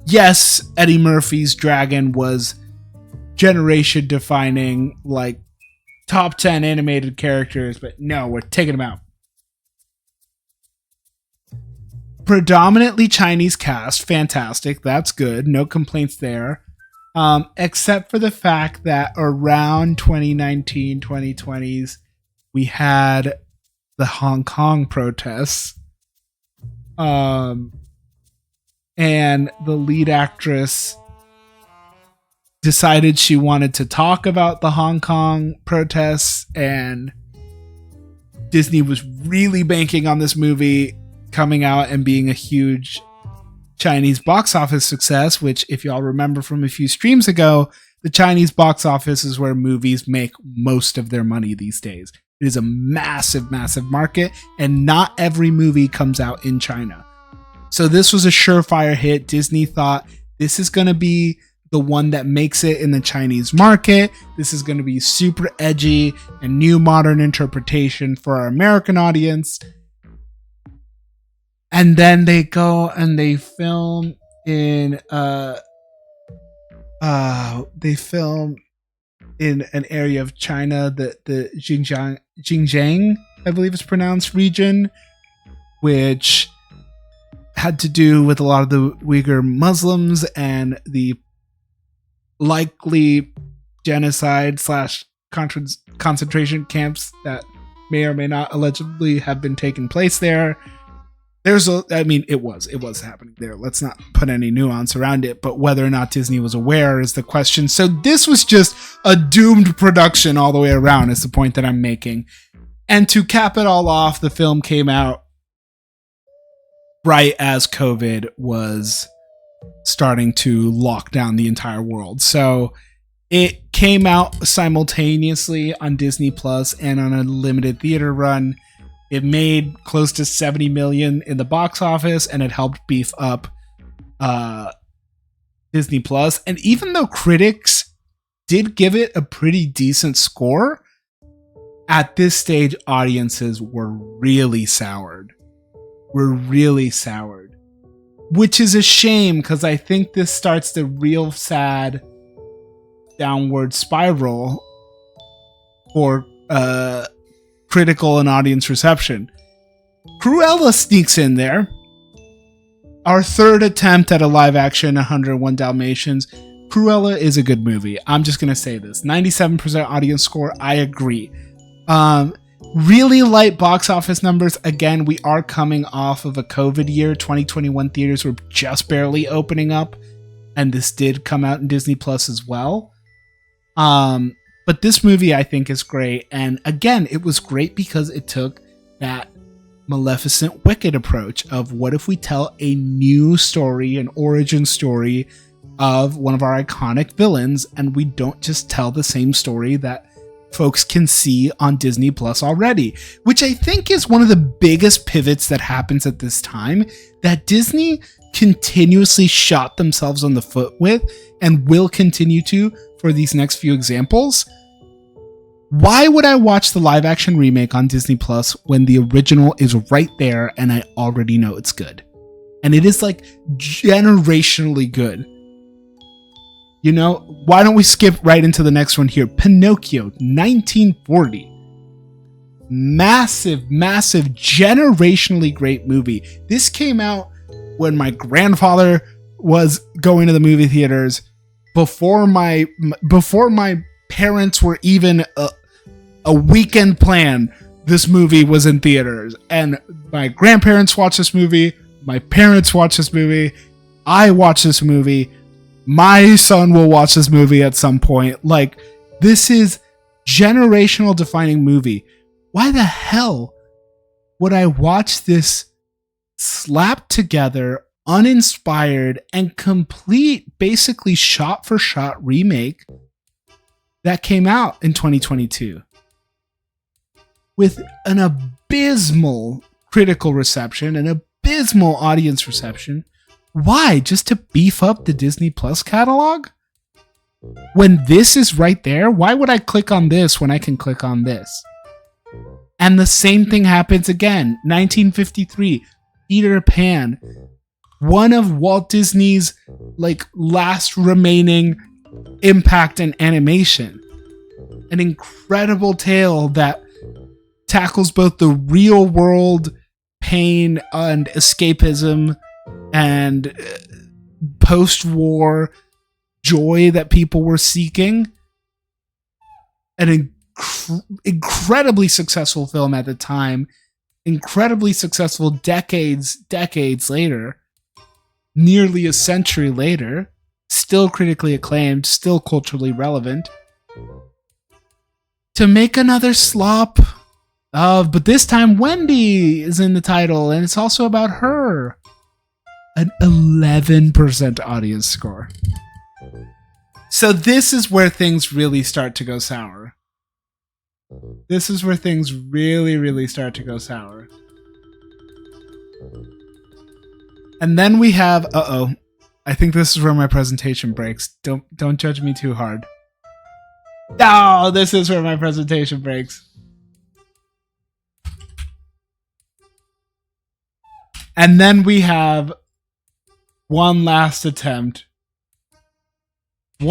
Yes, Eddie Murphy's dragon was generation defining, like top 10 animated characters, but no, we're taking them out. Predominantly Chinese cast, fantastic, that's good, no complaints there. Except for the fact that around 2019, 2020s, we had the Hong Kong protests. And the lead actress decided she wanted to talk about the Hong Kong protests, and Disney was really banking on this movie coming out and being a huge Chinese box office success, which, if y'all remember from a few streams ago, the Chinese box office is where movies make most of their money these days. It is a massive, massive market, and not every movie comes out in China. So this was a surefire hit. Disney thought, this is going to be the one that makes it in the Chinese market. This is going to be super edgy and new modern interpretation for our American audience. And then they go and they film in an area of China, the Xinjiang, I believe it's pronounced, region, which had to do with a lot of the Uyghur Muslims and the likely genocide / concentration camps that may or may not allegedly have been taking place there. It was happening there. Let's not put any nuance around it, but whether or not Disney was aware is the question. So this was just a doomed production all the way around, is the point that I'm making. And to cap it all off, the film came out right as COVID was starting to lock down the entire world. So it came out simultaneously on Disney Plus and on a limited theater run. It made close to $70 million in the box office, and it helped beef up Disney Plus. And even though critics did give it a pretty decent score, at this stage, audiences were really soured. Which is a shame, because I think this starts the real sad downward spiral for critical and audience reception. Cruella sneaks in there. Our third attempt at a live action 101 Dalmatians. Cruella is a good movie. I'm just going to say this. 97% audience score. I agree. Really light box office numbers. Again, we are coming off of a COVID year. 2021 theaters were just barely opening up, and this did come out in Disney Plus as well. But this movie, I think, is great. And again, it was great because it took that Maleficent Wicked approach of what if we tell a new story, an origin story of one of our iconic villains, and we don't just tell the same story that folks can see on Disney Plus already, which I think is one of the biggest pivots that happens at this time that Disney continuously shot themselves on the foot with and will continue to for these next few examples. Why would I watch the live action remake on Disney Plus when the original is right there and I already know it's good? And it is like generationally good. You know, why don't we skip right into the next one here? Pinocchio, 1940. Massive, generationally great movie. This came out when my grandfather was going to the movie theaters, before my parents were even a weekend plan. This movie was in theaters, and my grandparents watched this movie. My parents watched this movie. I watched this movie. My son will watch this movie at some point. Like, this is generational defining movie. Why the hell would I watch this slapped together, uninspired, and complete, basically shot for shot remake that came out in 2022 with an abysmal critical reception, an abysmal audience reception? Why? Just to beef up the Disney Plus catalog? When this is right there, why would I click on this when I can click on this? And the same thing happens again. 1953, Peter Pan. One of Walt Disney's last remaining impact in animation. An incredible tale that tackles both the real world pain and escapism and post-war joy that people were seeking. An incredibly successful film at the time, incredibly successful decades later, nearly a century later, still critically acclaimed, still culturally relevant. To make another slop of, but this time Wendy is in the title, and it's also about her. An 11% audience score. So this is where things really start to go sour. This is where things really start to go sour. And then we have, I think this is where my presentation breaks. Don't judge me too hard. No, this is where my presentation breaks. And then we have one last attempt. We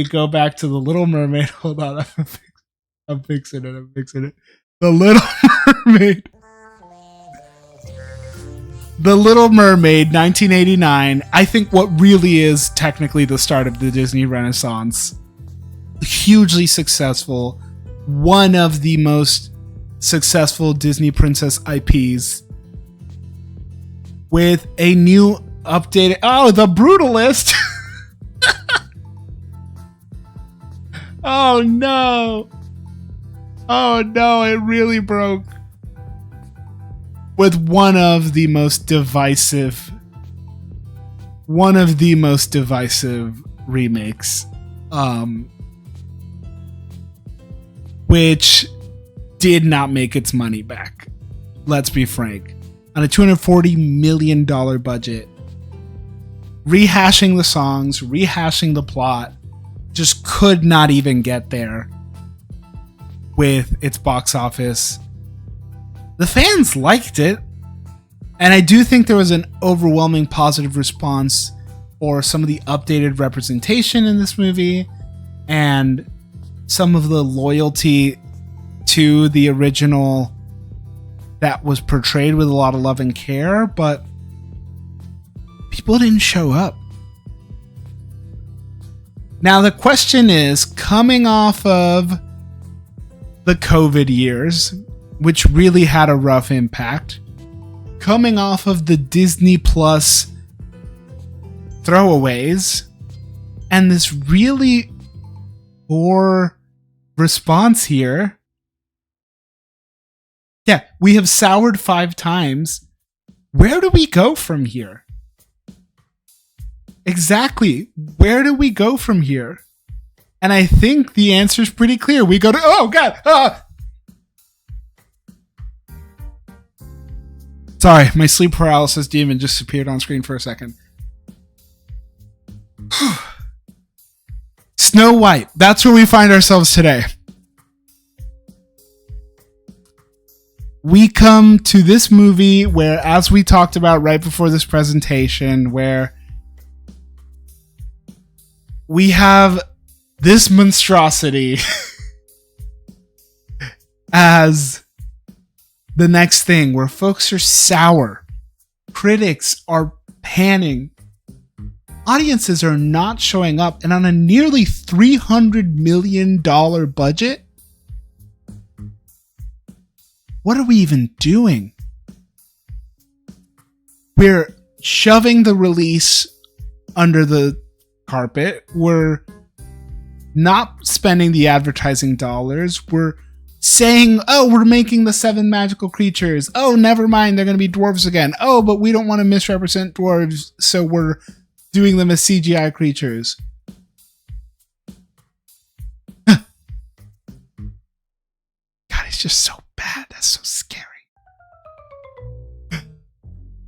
go back to The Little Mermaid. Hold on, I'm fixing it. The Little Mermaid. The Little Mermaid, 1989. I think what really is technically the start of the Disney Renaissance. Hugely successful. One of the most successful Disney princess IPs. With a new updated... Oh, The Brutalist! Oh no! It really broke. With one of the most divisive remakes, which did not make its money back. Let's be frank. On a $240 million budget, rehashing the songs, rehashing the plot, just could not even get there with its box office. The fans liked it, and I do think there was an overwhelming positive response for some of the updated representation in this movie and some of the loyalty to the original that was portrayed with a lot of love and care, but people didn't show up. Now the question is, coming off of the COVID years, which really had a rough impact, coming off of the Disney Plus throwaways, and this really poor response here, Yeah, we have soured 5 times. Where do we go from here? Exactly. Where do we go from here? And I think the answer is pretty clear. We go to, oh God. Sorry, my sleep paralysis demon just appeared on screen for a second. Snow White. That's where we find ourselves today. We come to this movie where, as we talked about right before this presentation, where we have this monstrosity as the next thing, where folks are sour, critics are panning, audiences are not showing up, and on a nearly $300 million budget, what are we even doing? We're shoving the release under the carpet. We're not spending the advertising dollars. We're saying, oh, we're making the 7 magical creatures. Oh, never mind, they're going to be dwarves again. Oh, but we don't want to misrepresent dwarves, so we're doing them as CGI creatures. God, it's just so bad. That's so scary.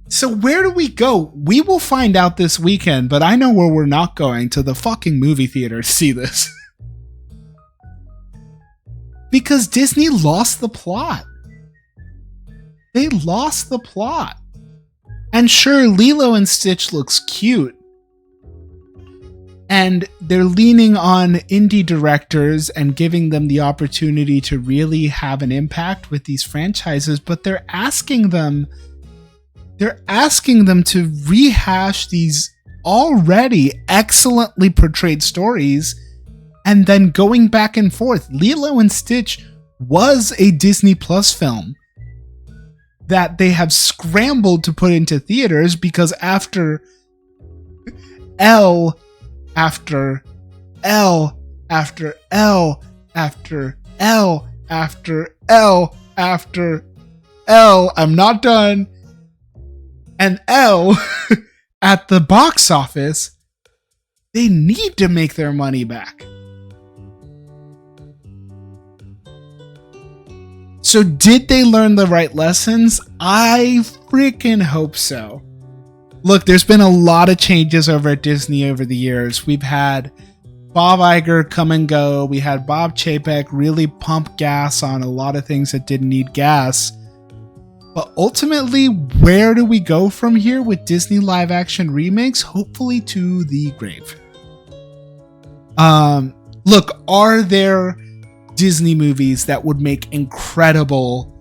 So where do we go? We will find out this weekend, but I know where we're not going: to the fucking movie theater to see this. Because Disney lost the plot. They lost the plot. And sure, Lilo and Stitch looks cute. And they're leaning on indie directors and giving them the opportunity to really have an impact with these franchises, but they're asking them to rehash these already excellently portrayed stories and then going back and forth. Lilo and Stitch was a Disney Plus film that they have scrambled to put into theaters because after L after L after L after L after L after L, I'm not done, and L at the box office, they need to make their money back. So did they learn the right lessons? I freaking hope so. Look, there's been a lot of changes over at Disney over the years. We've had Bob Iger come and go. We had Bob Chapek really pump gas on a lot of things that didn't need gas. But ultimately, where do we go from here with Disney live action remakes? Hopefully to the grave. Look, are there Disney movies that would make incredible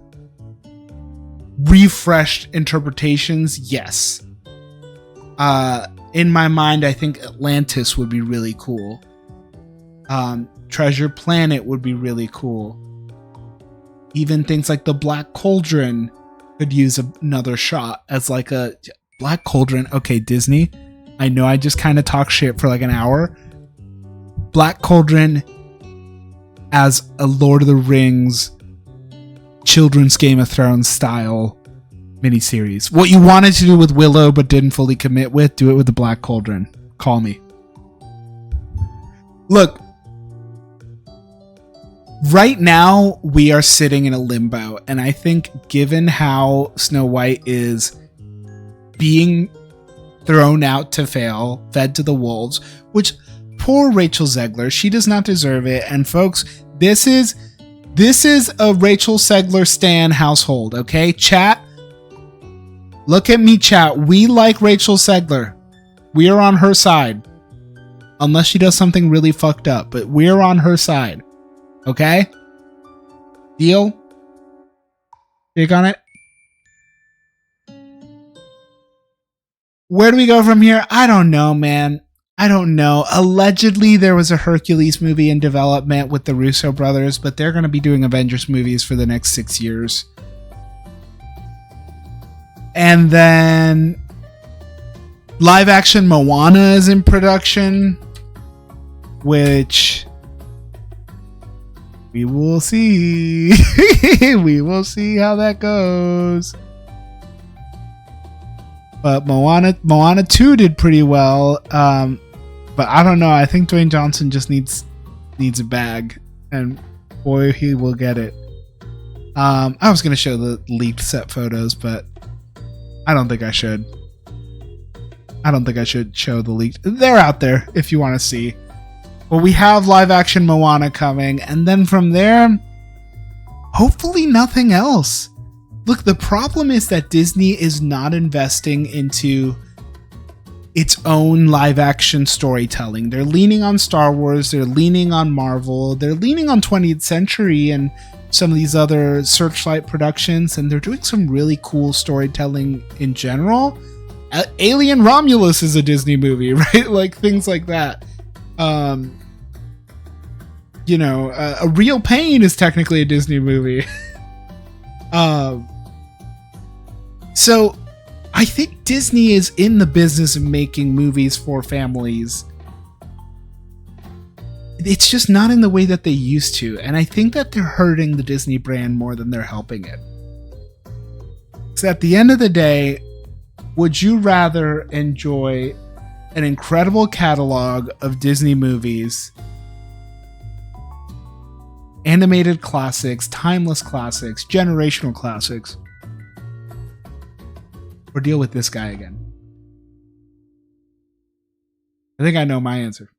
refreshed interpretations? Yes. In my mind, I think Atlantis would be really cool. Treasure Planet would be really cool. Even things like the Black Cauldron could use another shot as like a Black Cauldron. Okay, Disney, I know I just kind of talk shit for like an hour. Black Cauldron as a Lord of the Rings children's Game of Thrones style miniseries. What you wanted to do with Willow but didn't fully commit with, do it with the Black Cauldron. Call me. Look, right now we are sitting in a limbo, and I think given how Snow White is being thrown out to fail, fed to the wolves, which poor Rachel Zegler, she does not deserve it. And folks, this is a Rachel Zegler stan household, okay? Chat, look at me, chat. We like Rachel Zegler. We are on her side. Unless she does something really fucked up, but we're on her side. Okay? Deal? Big on it? Where do we go from here? I don't know, man. I don't know. Allegedly, there was a Hercules movie in development with the Russo brothers, but they're going to be doing Avengers movies for the next 6 years. And then live action Moana is in production, which We will see. We will see how that goes. But Moana 2 did pretty well. But I don't know. I think Dwayne Johnson just needs a bag. And boy, he will get it. I was going to show the leaked set photos, but I don't think I should. I don't think I should show the leaked. They're out there if you want to see. Well, we have live action Moana coming, and then from there, hopefully nothing else. Look, the problem is that Disney is not investing into its own live action storytelling. They're leaning on Star Wars, they're leaning on Marvel, they're leaning on 20th Century and some of these other Searchlight productions, and they're doing some really cool storytelling in general. Alien Romulus is a Disney movie, right? Like things like that. A Real Pain is technically a Disney movie. So I think Disney is in the business of making movies for families. It's just not in the way that they used to. And I think that they're hurting the Disney brand more than they're helping it. So at the end of the day, would you rather enjoy an incredible catalog of Disney movies, animated classics, timeless classics, generational classics, or deal with this guy again? I think I know my answer.